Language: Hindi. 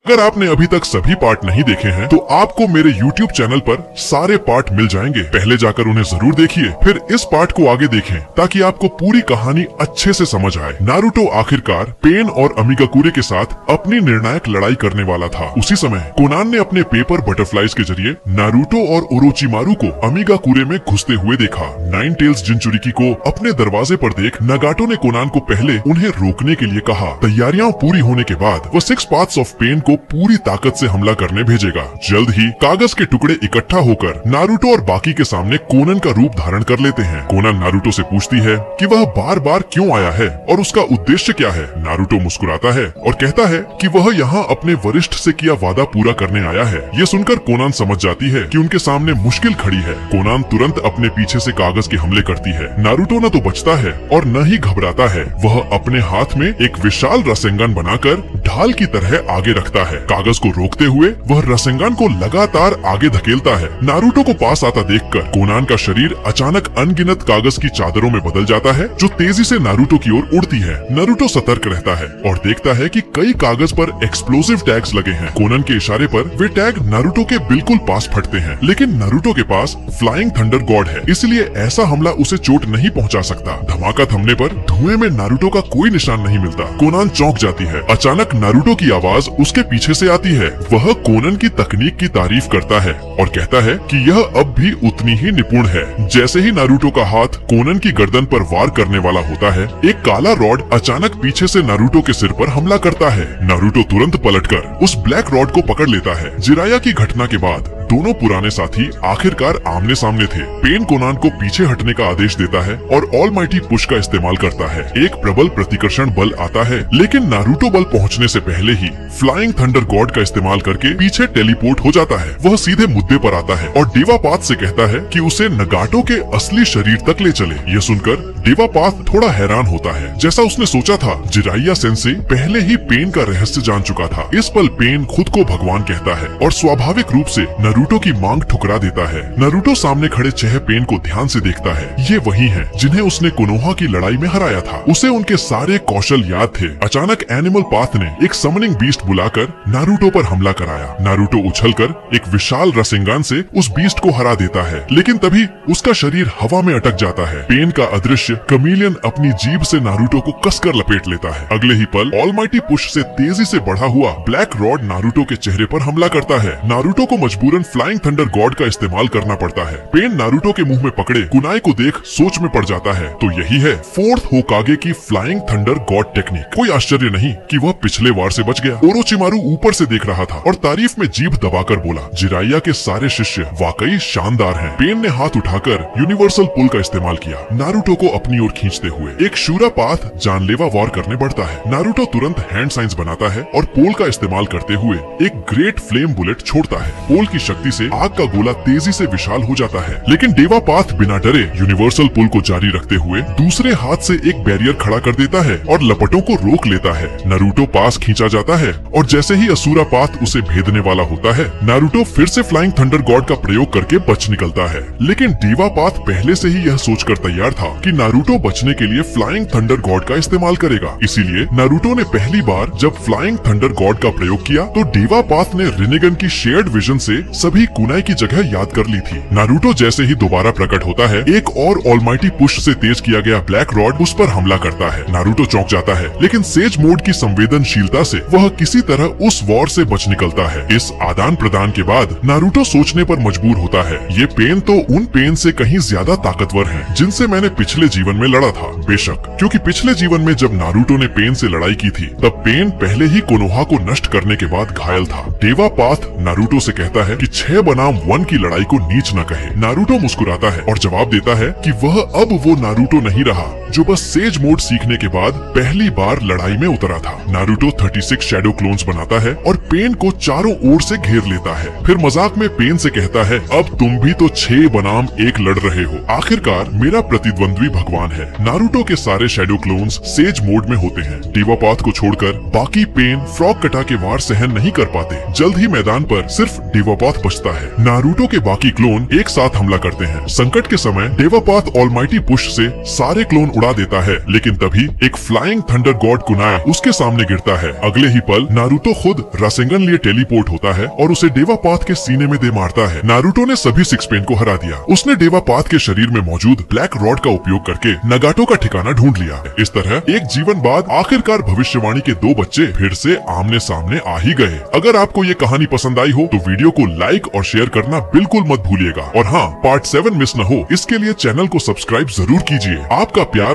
अगर आपने अभी तक सभी पार्ट नहीं देखे हैं तो आपको मेरे YouTube चैनल पर सारे पार्ट मिल जाएंगे। पहले जाकर उन्हें जरूर देखिए, फिर इस पार्ट को आगे देखें ताकि आपको पूरी कहानी अच्छे से समझ आए। नारुतो आखिरकार पेन और अमिगाकुरे के साथ अपनी निर्णायक लड़ाई करने वाला था। उसी समय कोनान ने अपने पेपर बटरफ्लाइज के जरिए नारुतो और ओरोचिमारू को अमिगाकुरे में घुसते हुए देखा। नाइन टेल्स जिनचुरिकी को अपने दरवाजे पर देख नगाटो ने कोनान को पहले उन्हें रोकने के लिए कहा। तैयारियां पूरी होने के बाद वह 6 पाथ्स ऑफ पेन को पूरी ताकत से हमला करने भेजेगा। जल्द ही कागज के टुकड़े इकट्ठा होकर नारुतो और बाकी के सामने कोनन का रूप धारण कर लेते हैं। कोनन नारुतो से पूछती है कि वह बार बार क्यों आया है और उसका उद्देश्य क्या है। नारुतो मुस्कुराता है और कहता है कि वह यहाँ अपने वरिष्ठ से किया वादा पूरा करने आया है। ये सुनकर कोनान समझ जाती है कि उनके सामने मुश्किल खड़ी है। कोनान तुरंत अपने पीछे से कागज के हमले करती है। नारुतो न तो बचता है और न ही घबराता है। वह अपने हाथ में एक विशाल रसेंगन बनाकर ढाल की तरह आगे रखता है। कागज को रोकते हुए वह रसेंगन को लगातार आगे धकेलता है। नारुतो को पास आता देखकर कोनान का शरीर अचानक अनगिनत कागज की चादरों में बदल जाता है जो तेजी से नारुतो की ओर उड़ती है। नारुतो सतर्क रहता है और देखता है कि कई कागज पर एक्सप्लोसिव टैग्स लगे हैं। कोनान के इशारे पर वे टैग नारुतो के बिल्कुल पास फटते हैं, लेकिन नारुतो के पास फ्लाइंग थंडर गॉड है, इसलिए ऐसा हमला उसे चोट नहीं पहुंचा सकता। धमाका थमने पर धुएं में नारुतो का कोई निशान नहीं मिलता। कोनान चौंक जाती है। अचानक नारुतो की आवाज उसके पीछे से आती है। वह कोनन की तकनीक की तारीफ करता है और कहता है कि यह अब भी उतनी ही निपुण है। जैसे ही नारुतो का हाथ कोनन की गर्दन पर वार करने वाला होता है, एक काला रॉड अचानक पीछे से नारुतो के सिर पर हमला करता है। नारुतो तुरंत पलटकर उस ब्लैक रॉड को पकड़ लेता है। जिराया की घटना के बाद दोनों पुराने साथी आखिरकार आमने सामने थे। पेन कोनान को पीछे हटने का आदेश देता है और ऑलमाइटी पुश का इस्तेमाल करता है। एक प्रबल प्रतिकर्षण बल आता है, लेकिन नारुतो बल पहुंचने से पहले ही फ्लाइंग थंडर गॉड का इस्तेमाल करके पीछे टेलीपोर्ट हो जाता है। वह सीधे मुद्दे पर आता है और डेवापाथ से कहता है कि उसे नगाटो के असली शरीर तक ले चले। यह सुनकर डेवापाथ थोड़ा हैरान होता है। जैसा उसने सोचा था, जिराया सेंसे पहले ही पेन का रहस्य जान चुका था। इस पल पेन खुद को भगवान कहता है और स्वाभाविक रूप से नारुतो की मांग ठुकरा देता है। नारुतो सामने खड़े 6 पेन को ध्यान से देखता है। ये वही हैं जिन्हें उसने कोनोहा की लड़ाई में हराया था। उसे उनके सारे कौशल याद थे। अचानक एनिमल पाथ ने एक समनिंग बीस्ट बुलाकर नारुतो पर हमला कराया। नारुतो उछलकर एक विशाल रसेंगान से उस बीस्ट को हरा देता है, लेकिन तभी उसका शरीर हवा में अटक जाता है। पेन का अदृश्य कमीलियन अपनी जीभ से नारुतो को कसकर लपेट लेता है। अगले ही पल ऑलमाइटी पुश से तेजी से बढ़ा हुआ ब्लैक रॉड नारुतो के चेहरे पर हमला करता है। नारुतो को मजबूरन फ्लाइंग थंडर गॉड का इस्तेमाल करना पड़ता है। पेन नारुतो के मुंह में पकड़े कुनाई को देख सोच में पड़ जाता है। तो यही है 4th होकागे की फ्लाइंग थंडर गॉड टेक्निक। कोई आश्चर्य नहीं कि वह पिछले वार से बच गया। ओरोचिमारू ऊपर से देख रहा था और तारीफ में जीभ दबाकर बोला, जिराया के सारे शिष्य वाकई शानदार हैं। पेन ने हाथ उठाकर यूनिवर्सल पुल का इस्तेमाल किया, नारुतो को अपनी ओर खींचते हुए। एक शूरा पाथ जानलेवा वार करने बढ़ता है। नारुतो तुरंत हैंड साइंस बनाता है और पोल का इस्तेमाल करते हुए एक ग्रेट फ्लेम बुलेट छोड़ता है। पोल की शक्ति से आग का गोला तेजी से विशाल हो जाता है, लेकिन डेवापाथ बिना डरे यूनिवर्सल पुल को जारी रखते हुए दूसरे हाथ से एक बैरियर खड़ा कर देता है और लपटों को रोक लेता है। नारुतो पास खींचा जाता है और जैसे ही असुरा पाथ उसे भेदने वाला होता है, नारुतो फिर से फ्लाइंग थंडर गॉड का प्रयोग करके बच निकलता है। लेकिन डेवापाथ पहले से ही यह सोचकर तैयार था कि नारुतो बचने के लिए फ्लाइंग थंडर गॉड का इस्तेमाल करेगा। इसीलिए नारुतो ने पहली बार जब फ्लाइंग थंडर गॉड का प्रयोग किया तो डेवापाथ ने रिनेगन की शेयर्ड विजन से सभी कुनाई की जगह याद कर ली थी। नारुतो जैसे ही दोबारा प्रकट होता है, एक और ऑलमाइटी पुश से तेज किया गया ब्लैक रॉड उस पर हमला करता है। नारुतो चौंक जाता है, लेकिन सेज मोड की संवेदनशीलता से वह किसी तरह उस वॉर से बच निकलता है। इस आदान प्रदान के बाद नारुतो सोचने पर मजबूर होता है, ये पेन तो उन पेन से कहीं ज्यादा ताकतवर हैं, जिनसे मैंने पिछले जीवन में लड़ा था। बेशक, क्योंकि पिछले जीवन में जब नारुतो ने पेन से लड़ाई की थी, तब पेन पहले ही कोनोहा को नष्ट करने के बाद घायल था। डेवापाथ नारुतो से कहता है कि 6 बनाम 1 की लड़ाई को नीच न कहे। नारुतो मुस्कुराता है और जवाब देता है कि वह अब वो नारुतो नहीं रहा जो बस सेज मोड सीखने के बाद पहली बार लड़ाई में उतरा था। नारुतो 36 शैडो क्लोन्स बनाता है और पेन को चारों ओर से घेर लेता है। फिर मजाक में पेन से कहता है, अब तुम भी तो 6 बनाम 1 लड़ रहे हो। आखिरकार मेरा प्रतिद्वंद्वी भगवान है। नारुतो के सारे शैडो क्लोन्स सेज मोड में होते हैं। डेवापाथ को छोड़कर बाकी पेन फ्रॉग कटा के वार सहन नहीं कर पाते। जल्द ही मैदान पर सिर्फ डेवापाथ बचता है। नारुतो के बाकी क्लोन एक साथ हमला करते हैं। संकट के समय डेवापाथ ऑलमाइटी पुश से सारे क्लोन उड़ा देता है, लेकिन तभी एक फ्लाइंग थंडर गॉड कुनाई उसके सामने गिरता है। अगले ही पल नारुतो खुद रासेंगन लिए टेलीपोर्ट होता है और उसे डेवापाथ के सीने में दे मारता है। नारुतो ने सभी सिक्स पेन को हरा दिया। उसने डेवापाथ के शरीर में मौजूद ब्लैक रॉड का उपयोग करके नगाटो का ठिकाना ढूंढ लिया है। इस तरह एक जीवन बाद आखिरकार भविष्यवाणी के दो बच्चे फिर से आमने सामने आ ही गए। अगर आपको ये कहानी पसंद आई हो तो वीडियो को लाइक और शेयर करना बिल्कुल मत भूलिएगा। और हाँ, पार्ट 7 मिस न हो इसके लिए चैनल को सब्सक्राइब जरूर कीजिए। आपका प्यार